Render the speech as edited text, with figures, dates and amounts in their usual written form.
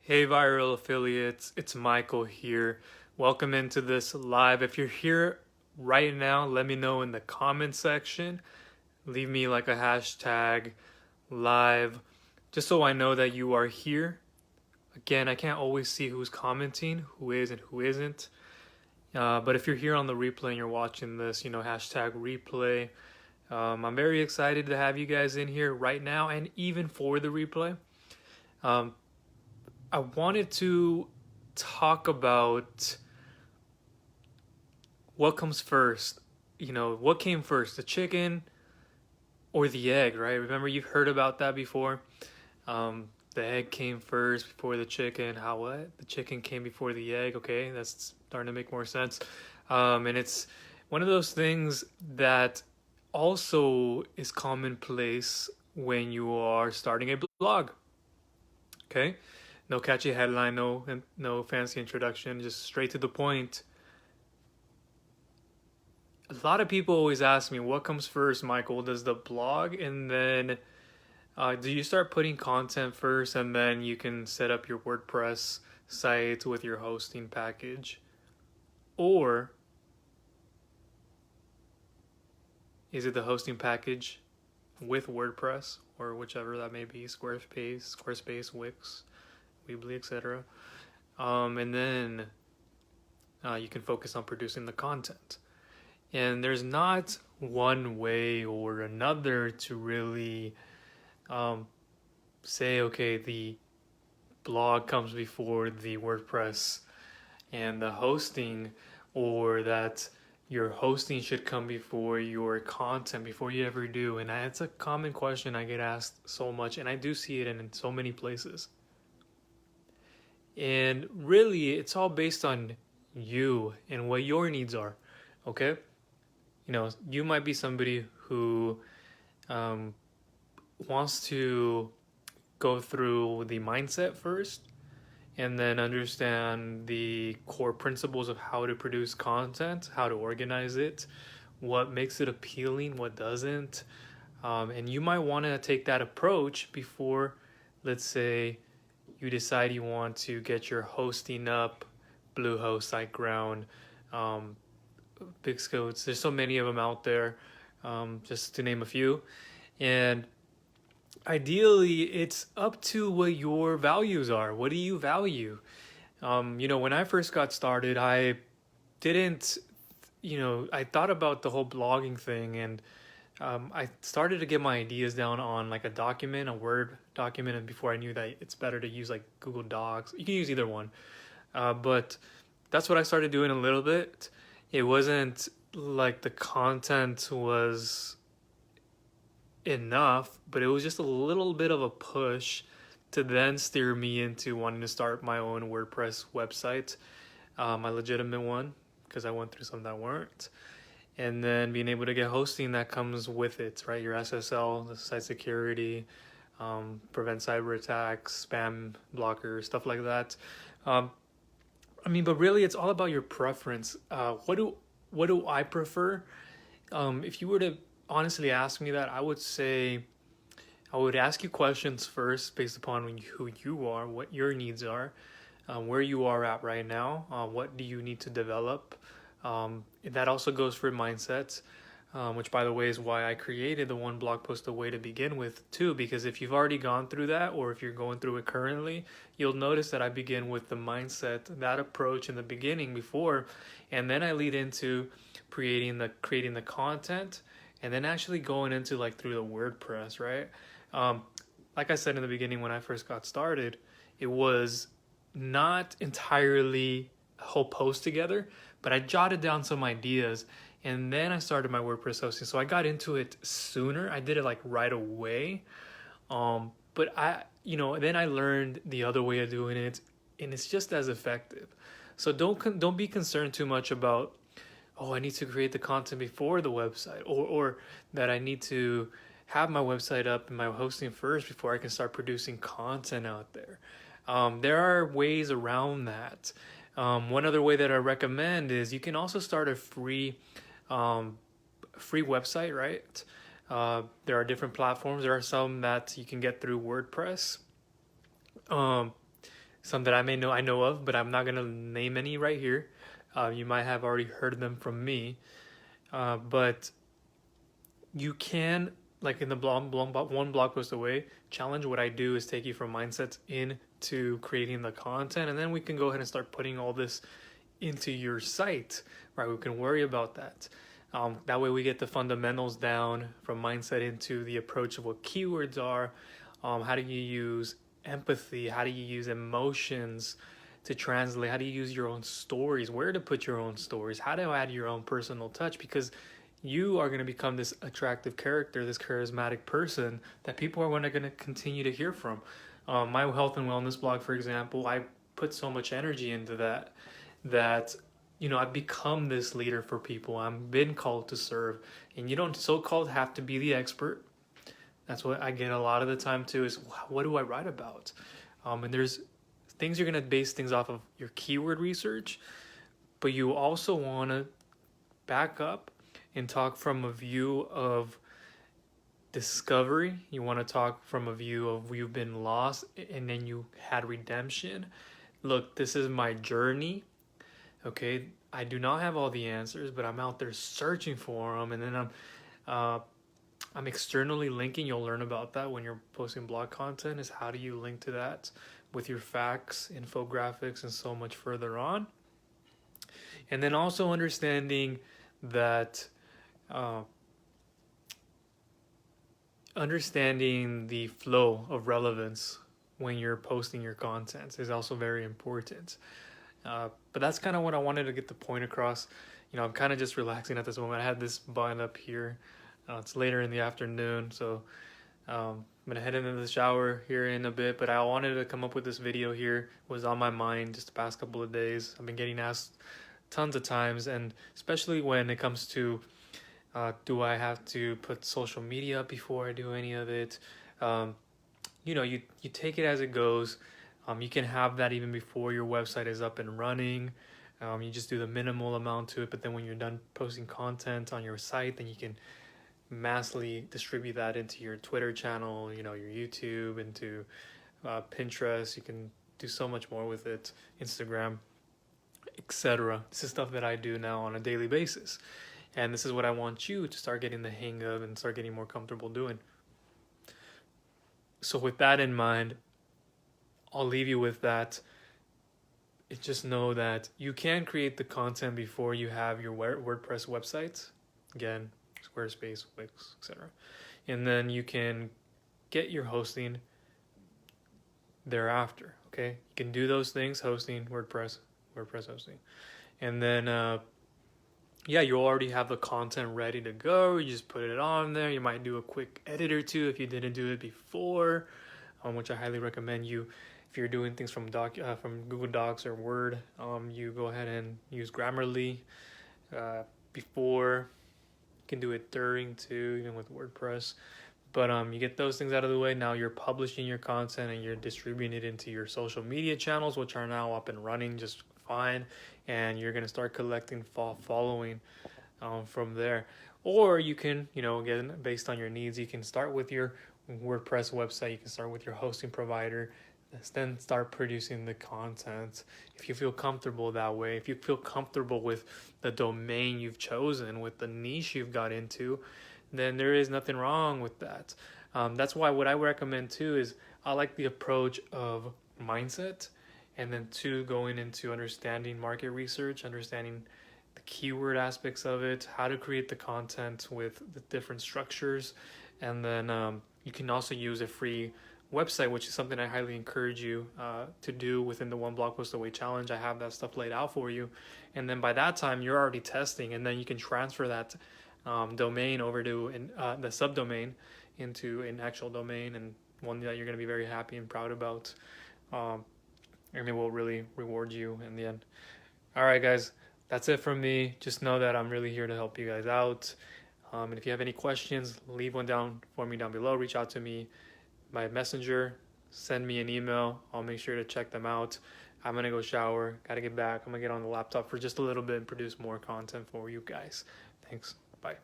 Hey viral affiliates, it's Michael here. Welcome into this live. If you're here right now, let me know in the comment section. Leave me like a hashtag live just so I know that you are here. Again, I can't always see who's commenting, who is and who isn't. But if you're here on the replay and you're watching this, hashtag replay. I'm very excited to have you guys in here right now and even for the replay. I wanted to talk about what comes first. What came first, the chicken or the egg, right? Remember, you've heard about that before. The egg came first before the chicken. How what? The chicken came before the egg. Okay, that's starting to make more sense. And it's one of those things that also is commonplace when you are starting a blog. Okay, no catchy headline, no fancy introduction, just straight to the point. A lot of people always ask me, what comes first, Michael? Does the blog and then do you start putting content first and then you can set up your WordPress site with your hosting package? Or is it the hosting package with WordPress or whichever that may be, Squarespace, Wix, Weebly, etc. And then you can focus on producing the content. And there's not one way or another to really say, okay, the blog comes before the WordPress and the hosting, or that your hosting should come before your content before you ever do. And it's a common question I get asked so much, and I do see it in so many places. And really, it's all based on you and what your needs are, okay? You might be somebody who wants to go through the mindset first and then understand the core principles of how to produce content, how to organize it, what makes it appealing, what doesn't. And you might want to take that approach before, let's say, you decide you want to get your hosting up, Bluehost, SiteGround, Big Scopes. There's so many of them out there, just to name a few. And ideally, it's up to what your values are. What do you value? When I first got started, I didn't, I thought about the whole blogging thing, and I started to get my ideas down on like a document, a Word document, and before I knew that it's better to use like Google Docs. You can use either one. But that's what I started doing a little bit. It wasn't like the content was enough, but it was just a little bit of a push to then steer me into wanting to start my own WordPress website, my legitimate one, because I went through some that weren't. And then being able to get hosting that comes with it, right? Your SSL, the site security, prevent cyber attacks, spam blockers, stuff like that. But really, it's all about your preference. What do I prefer? If you were to honestly ask me that, I would say I would ask you questions first based upon who you are, what your needs are, where you are at right now, what do you need to develop. That also goes for mindsets, which, by the way, is why I created the one blog post a way to begin with too, because if you've already gone through that, or if you're going through it currently, you'll notice that I begin with the mindset, that approach in the beginning before, and then I lead into creating the content, and then actually going into like through the WordPress, right? Like I said in the beginning, when I first got started, it was not entirely a whole post together, but I jotted down some ideas, and then I started my WordPress hosting. So I got into it sooner. I did it like right away. But then I learned the other way of doing it, and it's just as effective. So don't be concerned too much about, oh, I need to create the content before the website, or that I need to have my website up and my hosting first before I can start producing content out there. There are ways around that. One other way that I recommend is you can also start a free website, right? There are different platforms. There are some that you can get through WordPress. some that I know of, but I'm not gonna name any right here. You might have already heard them from me, but you can, like in the one blog post away challenge, what I do is take you from mindsets into creating the content, and then we can go ahead and start putting all this into your site, right? We can worry about that. That way we get the fundamentals down from mindset into the approach of what keywords are. How do you use empathy? How do you use emotions to translate? How do you use your own stories? Where to put your own stories? How to add your own personal touch? Because you are going to become this attractive character, this charismatic person that people are going to continue to hear from. My health and wellness blog, for example, I put so much energy into that I've become this leader for people. I've been called to serve, and you don't so-called have to be the expert. That's what I get a lot of the time too, is what do I write about? And there's things you're going to base things off of your keyword research, but you also want to back up and talk from a view of discovery. You want to talk from a view of you've been lost and then you had redemption. Look, this is my journey. Okay, I do not have all the answers, but I'm out there searching for them, and then I'm externally linking. You'll learn about that when you're posting blog content, is how do you link to that with your facts, infographics, and so much further on. And then also understanding that understanding the flow of relevance when you're posting your content is also very important. But that's kind of what I wanted to get the point across. I'm kind of just relaxing at this moment. I had this bun up here. It's later in the afternoon, so I'm gonna head into the shower here in a bit. But I wanted to come up with this video here. It was on my mind just the past couple of days. I've been getting asked tons of times, and especially when it comes to do I have to put social media up before I do any of it? You take it as it goes. You can have that even before your website is up and running. You just do the minimal amount to it, but then when you're done posting content on your site, then you can massively distribute that into your Twitter channel, your YouTube, into Pinterest. You can do so much more with it, Instagram, etc. This is stuff that I do now on a daily basis, and this is what I want you to start getting the hang of and start getting more comfortable doing. So with that in mind, I'll leave you with that. Just know that you can create the content before you have your WordPress website. Again, Squarespace, Wix, etc. And then you can get your hosting thereafter. Okay, you can do those things: hosting, WordPress hosting, and then you already have the content ready to go. You just put it on there. You might do a quick edit or two if you didn't do it before, which I highly recommend you. If you're doing things from Google Docs or Word, you go ahead and use Grammarly before. You can do it during too, even with WordPress. But you get those things out of the way. Now you're publishing your content and you're distributing it into your social media channels, which are now up and running just fine. And you're going to start collecting following from there. Or you can, again, based on your needs, you can start with your WordPress website. You can start with your hosting provider. Then start producing the content if you feel comfortable that way. If you feel comfortable with the domain you've chosen, with the niche you've got into, then there is nothing wrong with that. That's why what I recommend too is I like the approach of mindset, and then two, going into understanding market research, understanding the keyword aspects of it, how to create the content with the different structures, and then you can also use a free website, which is something I highly encourage you to do within the one blog post away challenge. I have that stuff laid out for you, and then by that time you're already testing, and then you can transfer that domain over to the subdomain into an actual domain, and one that you're going to be very happy and proud about, and it will really reward you in the end. All right, guys, that's it from me. Just know that I'm really here to help you guys out, and if you have any questions, leave one down for me down below. Reach out to me by messenger, send me an email. I'll make sure to check them out. I'm gonna go shower, gotta get back. I'm gonna get on the laptop for just a little bit and produce more content for you guys. Thanks, bye.